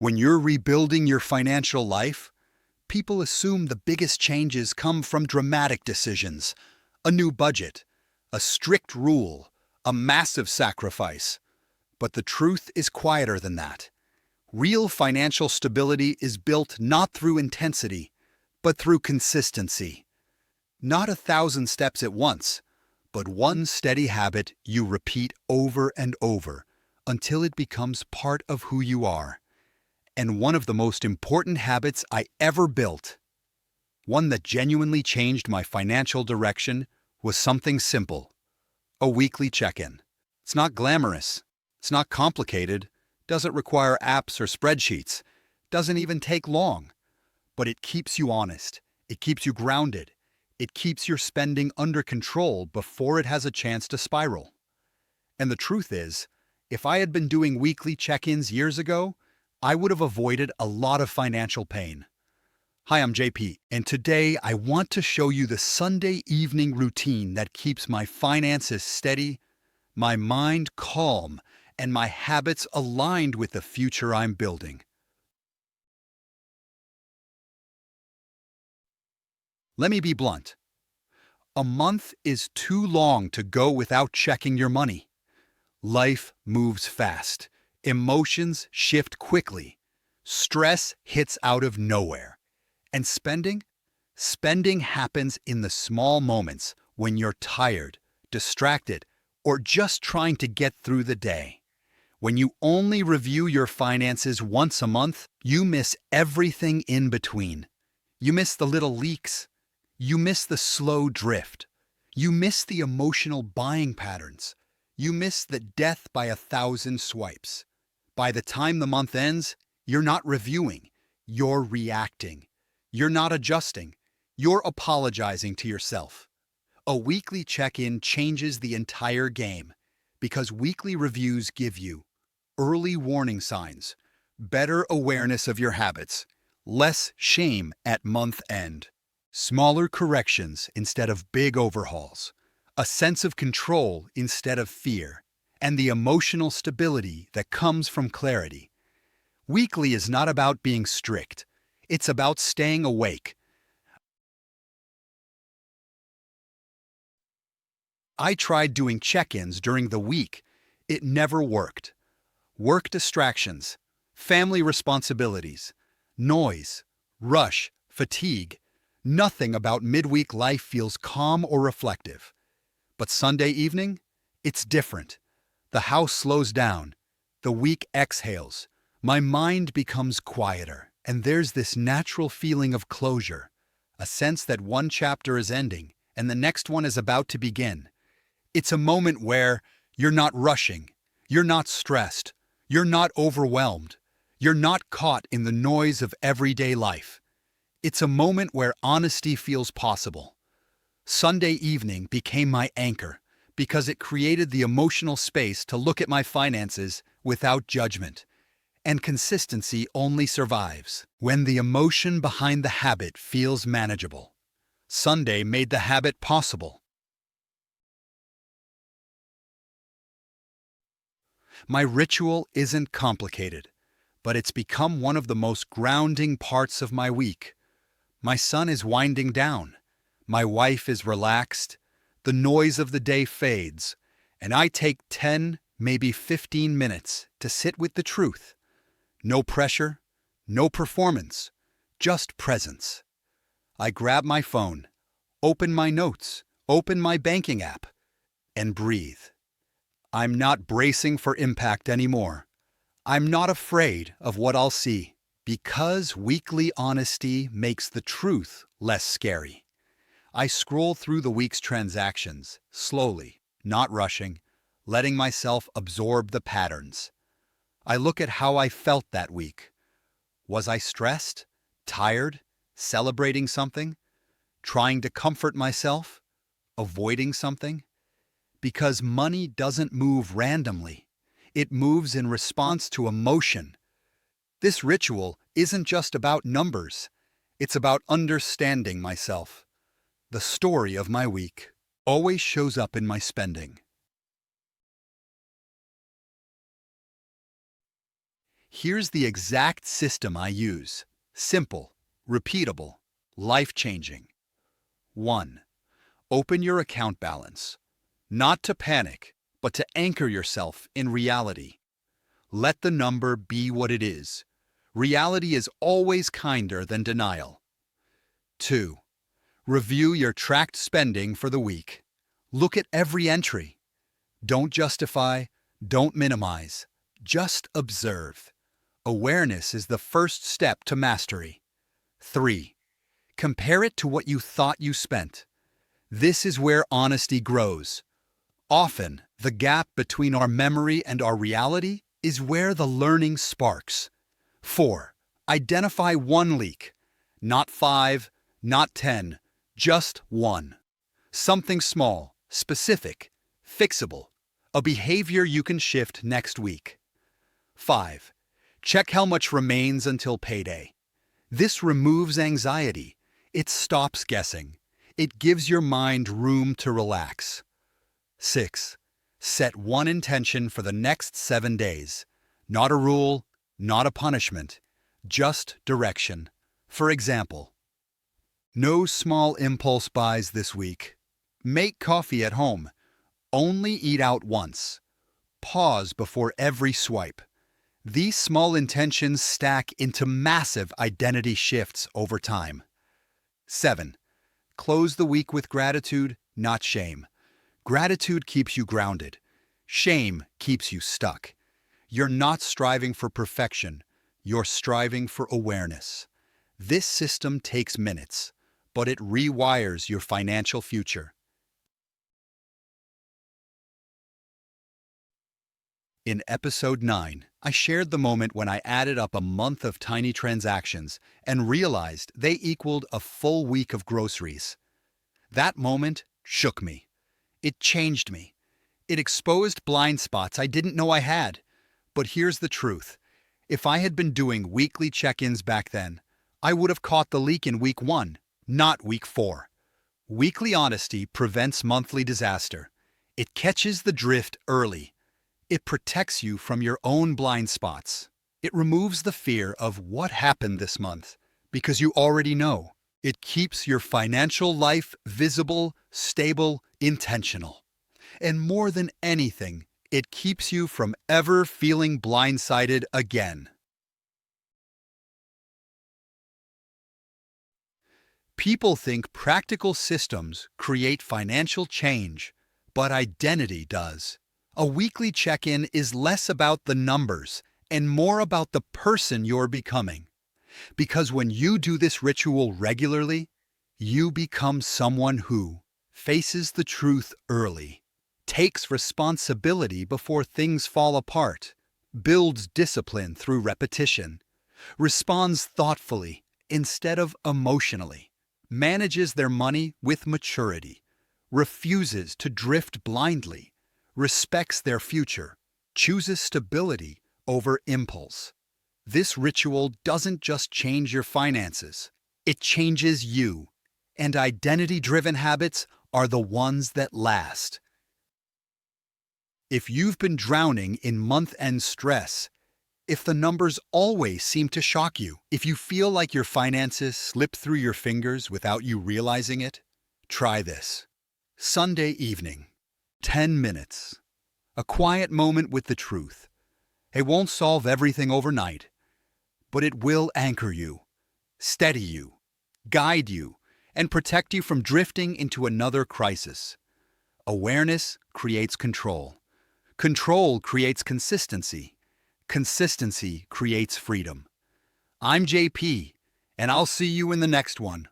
When you're rebuilding your financial life, people assume the biggest changes come from dramatic decisions, a new budget, a strict rule, a massive sacrifice. But the truth is quieter than that. Real financial stability is built not through intensity, but through consistency. Not 1,000 steps at once, but one steady habit you repeat over and over until it becomes part of who you are. And one of the most important habits I ever built, one that genuinely changed my financial direction, was something simple: a weekly check-in. It's not glamorous, it's not complicated, doesn't require apps or spreadsheets, doesn't even take long. But it keeps you honest, it keeps you grounded, it keeps your spending under control before it has a chance to spiral. And the truth is, if I had been doing weekly check-ins years ago, I would have avoided a lot of financial pain. Hi, I'm JP, and today I want to show you the Sunday evening routine that keeps my finances steady, my mind calm, and my habits aligned with the future I'm building. Let me be blunt. A month is too long to go without checking your money. Life moves fast. Emotions shift quickly. Stress hits out of nowhere. And spending? Spending happens in the small moments when you're tired, distracted, or just trying to get through the day. When you only review your finances once a month, you miss everything in between. You miss the little leaks. You miss the slow drift. You miss the emotional buying patterns. You miss the death by 1,000 swipes. By the time the month ends, you're not reviewing, you're reacting. You're not adjusting, you're apologizing to yourself. A weekly check-in changes the entire game because weekly reviews give you early warning signs, better awareness of your habits, less shame at month end, smaller corrections instead of big overhauls, a sense of control instead of fear, and the emotional stability that comes from clarity. Weekly is not about being strict. It's about staying awake. I tried doing check-ins during the week. It never worked. Work distractions, family responsibilities, noise, rush, fatigue. Nothing about midweek life feels calm or reflective. But Sunday evening? It's different. The house slows down. The week exhales. My mind becomes quieter, and there's this natural feeling of closure, a sense that one chapter is ending and the next one is about to begin. It's a moment where you're not rushing, you're not stressed, you're not overwhelmed, you're not caught in the noise of everyday life. It's a moment where honesty feels possible. Sunday evening became my anchor because it created the emotional space to look at my finances without judgment. And consistency only survives when the emotion behind the habit feels manageable. Sunday made the habit possible. My ritual isn't complicated, but it's become one of the most grounding parts of my week. My son is winding down. My wife is relaxed. The noise of the day fades, and I take 10, maybe 15 minutes to sit with the truth. No pressure, no performance, just presence. I grab my phone, open my notes, open my banking app, and breathe. I'm not bracing for impact anymore. I'm not afraid of what I'll see, because weekly honesty makes the truth less scary. I scroll through the week's transactions, slowly, not rushing, letting myself absorb the patterns. I look at how I felt that week. Was I stressed, tired, celebrating something, trying to comfort myself, avoiding something? Because money doesn't move randomly. It moves in response to emotion. This ritual isn't just about numbers. It's about understanding myself. The story of my week always shows up in my spending. Here's the exact system I use. Simple, repeatable, life-changing. 1. Open your account balance. Not to panic, but to anchor yourself in reality. Let the number be what it is. Reality is always kinder than denial. 2. Review your tracked spending for the week. Look at every entry. Don't justify, don't minimize, just observe. Awareness is the first step to mastery. 3. Compare it to what you thought you spent. This is where honesty grows. Often, the gap between our memory and our reality is where the learning sparks. 4. Identify one leak. Not 5, not 10, just one. Something small, specific, fixable. A behavior you can shift next week. 5. Check how much remains until payday. This removes anxiety. It stops guessing. It gives your mind room to relax. 6. Set one intention for the next 7 days. Not a rule, not a punishment, just direction. For example, no small impulse buys this week. Make coffee at home. Only eat out once. Pause before every swipe. These small intentions stack into massive identity shifts over time. 7. Close the week with gratitude, not shame. Gratitude keeps you grounded. Shame keeps you stuck. You're not striving for perfection. You're striving for awareness. This system takes minutes, but it rewires your financial future. In episode 9, I shared the moment when I added up a month of tiny transactions and realized they equaled a full week of groceries. That moment shook me. It changed me. It exposed blind spots I didn't know I had. But here's the truth. If I had been doing weekly check-ins back then, I would have caught the leak in week 1, not week 4. Weekly honesty prevents monthly disaster. It catches the drift early. It protects you from your own blind spots. It removes the fear of what happened this month, because you already know. It keeps your financial life visible, stable, intentional. And more than anything, it keeps you from ever feeling blindsided again. People think practical systems create financial change, but identity does. A weekly check-in is less about the numbers and more about the person you're becoming. Because when you do this ritual regularly, you become someone who faces the truth early, takes responsibility before things fall apart, builds discipline through repetition, responds thoughtfully instead of emotionally, manages their money with maturity, refuses to drift blindly, respects their future, chooses stability over impulse. This ritual doesn't just change your finances, it changes you. And identity-driven habits are the ones that last. If you've been drowning in month-end stress, if the numbers always seem to shock you, if you feel like your finances slip through your fingers without you realizing it, try this. Sunday evening, 10 minutes. A quiet moment with the truth. It won't solve everything overnight, but it will anchor you, steady you, guide you, and protect you from drifting into another crisis. Awareness creates control. Control creates consistency. Consistency creates freedom. I'm JP, and I'll see you in the next one.